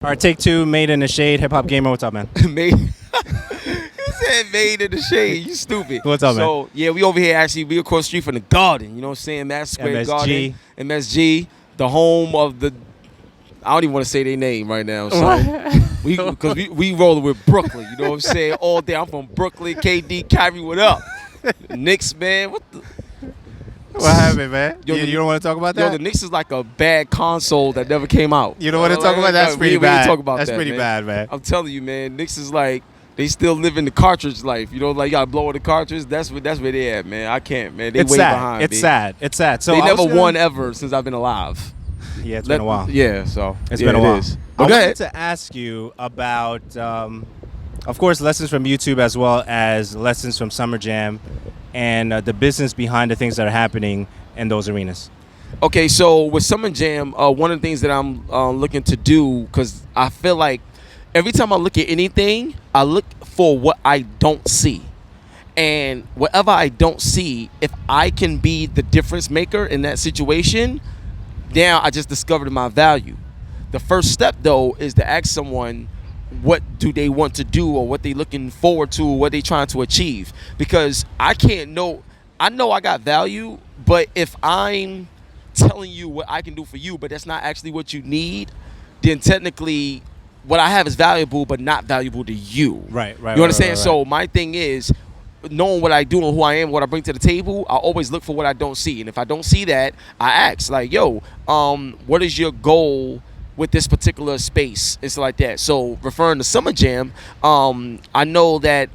All right, take two. Made in the shade. HipHopGamer. What's up, man? Made. He said made in the shade. You stupid. What's up, man? So yeah, we over here actually. We across the street from the Garden. You know what I'm saying? Mass Square MSG. Garden. MSG. The home of the. I don't even want to say their name right now. So because we rolling with Brooklyn. You know what I'm saying? All day. I'm from Brooklyn. KD, Kyrie, what up? Knicks, man. What the? What happened, man? Yo, you don't want to talk about that? Yo, the Knicks is like a bad console that never came out. You don't want to talk about that? That's pretty bad. Talk about That's that, pretty man. bad, man. I'm telling you, man. Knicks is like they still living the cartridge life. You know, like you gotta blow the cartridge. That's where they at, man. I can't, man. They It's way sad. behind. It's B. sad. It's sad. So they I never was won ever since I've been alive. Yeah, it's been a while. Yeah, so It's been a while. Is. I Go wanted ahead. to ask you about, of course, lessons from YouTube as well as lessons from Summer Jam and the business behind the things that are happening in those arenas. Okay, so with Summer Jam, one of the things that I'm looking to do, because I feel like every time I look at anything, I look for what I don't see. And whatever I don't see, if I can be the difference maker in that situation, now I just discovered my value. The first step, though, is to ask someone what do they want to do or what they looking forward to or what they trying to achieve. Because I can't know. I know I got value, but if I'm telling you what I can do for you, but that's not actually what you need, then technically what I have is valuable, but not valuable to you. Right. You understand? So my thing is, knowing what I do and who I am, what I bring to the table, I always look for what I don't see. And if I don't see that, I ask, like, yo, what is your goal with this particular space? It's like that. So referring to Summer Jam, I know that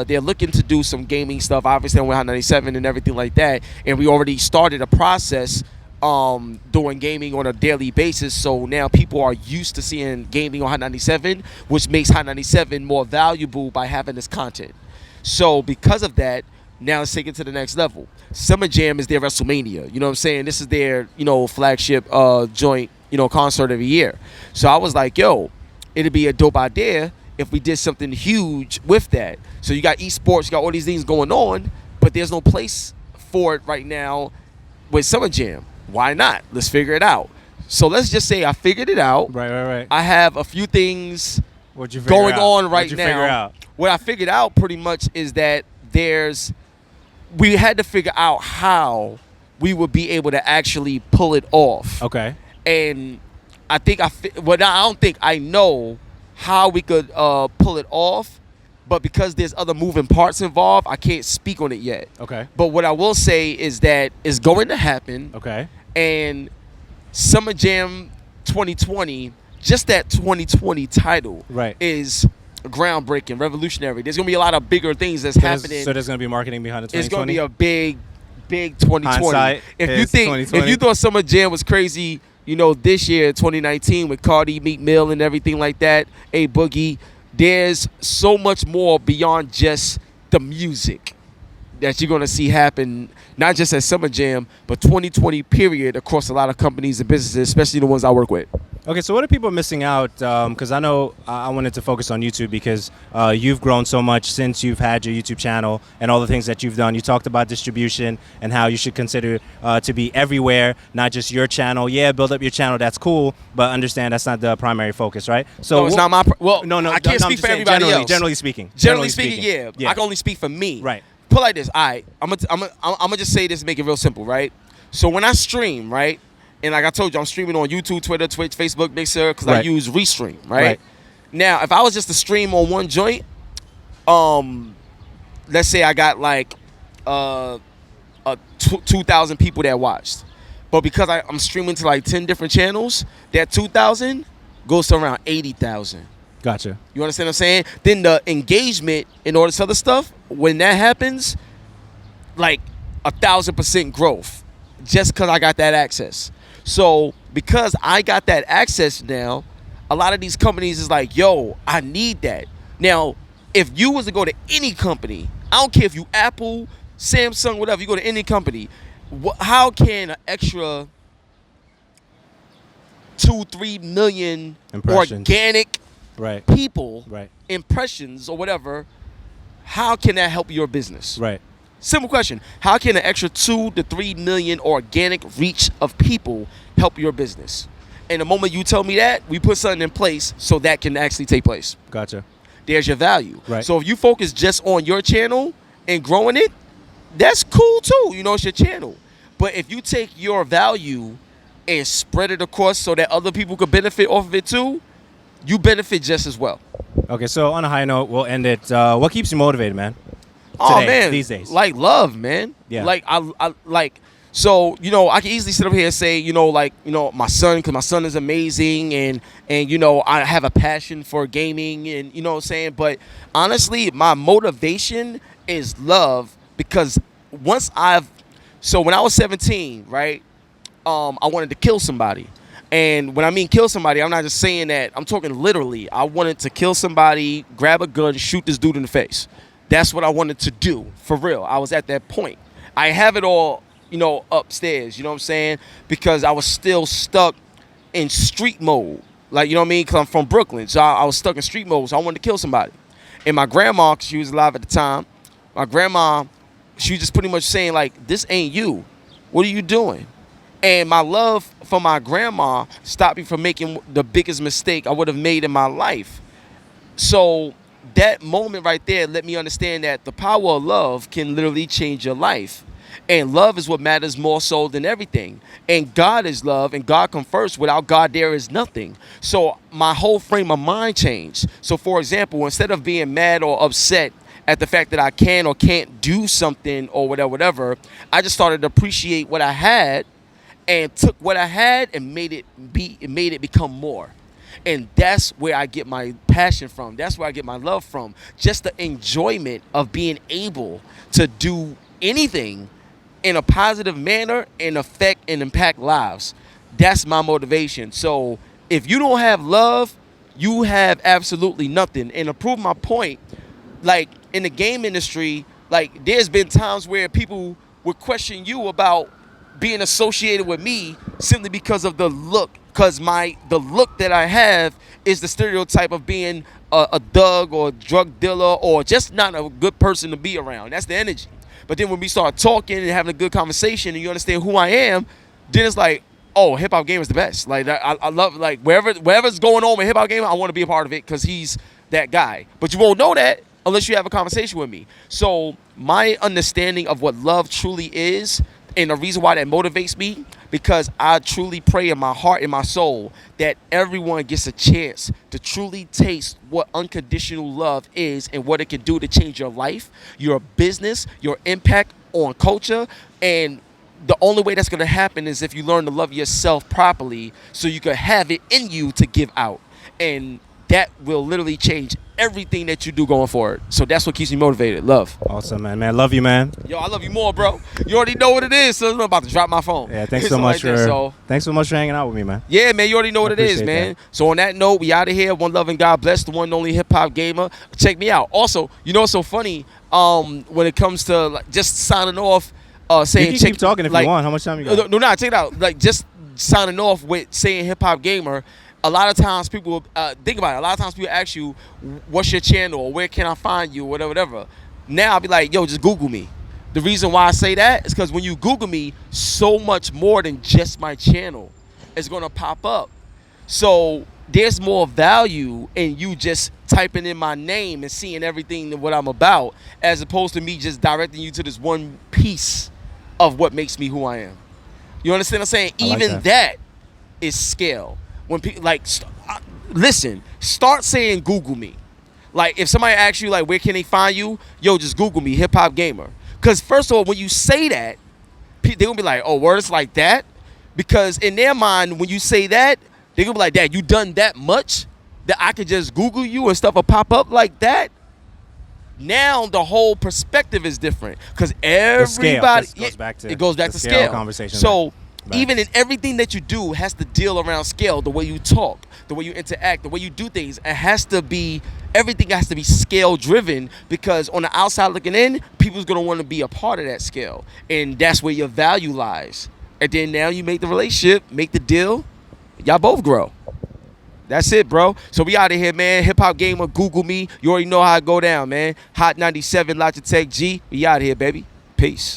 they're looking to do some gaming stuff, obviously on Hot 97 and everything like that. And we already started a process doing gaming on a daily basis. So now people are used to seeing gaming on Hot 97, which makes Hot 97 more valuable by having this content. So because of that, now let's take it to the next level. Summer Jam is their WrestleMania. You know what I'm saying? This is their, flagship joint, concert every year. So I was like, yo, it'd be a dope idea if we did something huge with that. So you got esports, you got all these things going on, but there's no place for it right now with Summer Jam. Why not? Let's figure it out. So let's just say I figured it out. Right. I have a few things What'd you figure going out? on right What'd you now. figure out? What I figured out pretty much is that we had to figure out how we would be able to actually pull it off. Okay. And I think I know how we could pull it off, but because there's other moving parts involved, I can't speak on it yet. Okay. But what I will say is that it's going to happen. Okay. And Summer Jam 2020, just that 2020 title, Right. is groundbreaking, revolutionary. There's gonna be a lot of bigger things that's happening. So there's going to be marketing behind the 2020? It's gonna be a big 2020. Hindsight If is you think 2020. if you thought Summer Jam was crazy, this year 2019 with Cardi, Meek Mill, and everything like that, A Boogie, there's so much more beyond just the music that you're gonna see happen, not just at Summer Jam, but 2020 period across a lot of companies and businesses, especially the ones I work with. Okay, so what are people missing out? Because I know I wanted to focus on YouTube because you've grown so much since you've had your YouTube channel and all the things that you've done. You talked about distribution and how you should consider to be everywhere, not just your channel. Yeah, build up your channel, that's cool, but understand that's not the primary focus, right? So No, it's not my. No, I can't speak for everybody else. Generally speaking. Generally speaking, yeah. I can only speak for me. Right. Put it like this. All right, I'm gonna just say this and make it real simple, right? So when I stream, right, and like I told you, I'm streaming on YouTube, Twitter, Twitch, Facebook, Mixer, because I use Restream, right? Now, if I was just to stream on one joint, let's say I got like 2,000 people that watched, but because I'm streaming to like 10 different channels, that 2,000 goes to around 80,000. Gotcha. You understand what I'm saying? Then the engagement and all this other stuff, when that happens, like 1,000% growth, just because I got that access. So because I got that access now, a lot of these companies is like, yo, I need that. Now, if you was to go to any company, I don't care if you Apple, Samsung, whatever, you go to any company, how can an extra 2-3 million organic people, impressions or whatever, how can that help your business? Right. Simple question. How can an extra 2 to 3 million organic reach of people help your business? And the moment you tell me that, we put something in place so that can actually take place. Gotcha. There's your value. Right. So if you focus just on your channel and growing it, that's cool too. You know, it's your channel. But if you take your value and spread it across so that other people could benefit off of it too, you benefit just as well. Okay, so on a high note, we'll end it. What keeps you motivated, man? Oh Today, man, these days. like love, man. Yeah. Like I like. So, you know, I can easily sit up here and say, you know, like, you know, my son, because my son is amazing, and you know, I have a passion for gaming, and you know what I'm saying. But honestly, my motivation is love, because when I was 17, right, I wanted to kill somebody. And when I mean kill somebody, I'm not just saying that. I'm talking literally. I wanted to kill somebody, grab a gun, shoot this dude in the face. That's what I wanted to do, for real. I was at that point. I have it all, you know, upstairs, you know what I'm saying? Because I was still stuck in street mode. Like, you know what I mean? Because I'm from Brooklyn. So I was stuck in street mode, so I wanted to kill somebody. And my grandma, because she was alive at the time, my grandma, she was just pretty much saying, like, this ain't you. What are you doing? And my love for my grandma stopped me from making the biggest mistake I would have made in my life. So that moment right there let me understand that the power of love can literally change your life. And love is what matters more so than everything. And God is love, and God comes first. Without God, there is nothing. So my whole frame of mind changed. So, for example, instead of being mad or upset at the fact that I can or can't do something or whatever, I just started to appreciate what I had and took what I had and made it become more. And that's where I get my passion from. That's where I get my love from. Just the enjoyment of being able to do anything in a positive manner and affect and impact lives. That's my motivation. So if you don't have love, you have absolutely nothing. And to prove my point, like in the game industry, like there's been times where people would question you about being associated with me simply because of the look. Because the look that I have is the stereotype of being a thug or a drug dealer or just not a good person to be around. That's the energy. But then when we start talking and having a good conversation and you understand who I am, then it's like, oh, HipHopGamer is the best. Like I love, like wherever's going on with HipHopGamer, I want to be a part of it because he's that guy. But you won't know that unless you have a conversation with me. So my understanding of what love truly is, and the reason why that motivates me, because I truly pray in my heart and my soul that everyone gets a chance to truly taste what unconditional love is and what it can do to change your life, your business, your impact on culture. And the only way that's going to happen is if you learn to love yourself properly so you can have it in you to give out. And that will literally change everything that you do going forward. So that's what keeps me motivated. Love. Awesome, man. Man, love you, man. Yo, I love you more, bro. You already know what it is, so I'm about to drop my phone. Yeah, thanks so much thanks so much for hanging out with me, man. Yeah, man, you already know what it is, man. That. So on that note, we out of here. One love and God bless, the one and only HipHopGamer. Check me out. Also, you know what's so funny? When it comes to like, just signing off, saying you can keep talking if you want. How much time you got? No, check it out. Like just signing off with saying HipHopGamer. A lot of times people think about it. A lot of times people ask you, "What's your channel?" or "Where can I find you?" or whatever. Now I'll be like, "Yo, just Google me." The reason why I say that is because when you Google me, so much more than just my channel is gonna pop up. So there's more value in you just typing in my name and seeing everything that what I'm about, as opposed to me just directing you to this one piece of what makes me who I am. You understand what I'm saying? Even that is scale. When people listen, start saying Google me. Like if somebody asks you like where can they find you, yo, just Google me, HipHopGamer. Because first of all, when you say that, they're gonna be like, oh, words like that? Because in their mind, when you say that, they're gonna be like, Dad, you done that much that I could just Google you and stuff will pop up like that? Now the whole perspective is different because everybody it goes back to scale conversation. So even in everything that you do has to deal around scale. The way you talk, the way you interact, the way you do things, everything has to be scale driven, because on the outside looking in, people's gonna want to be a part of that scale, and that's where your value lies. And then now you make the relationship, make the deal, y'all both grow. That's it, bro. So we out of here, man. HipHopGamer, Google me. You already know how it go down, man. Hot 97, Logitech G. We out of here, baby. Peace.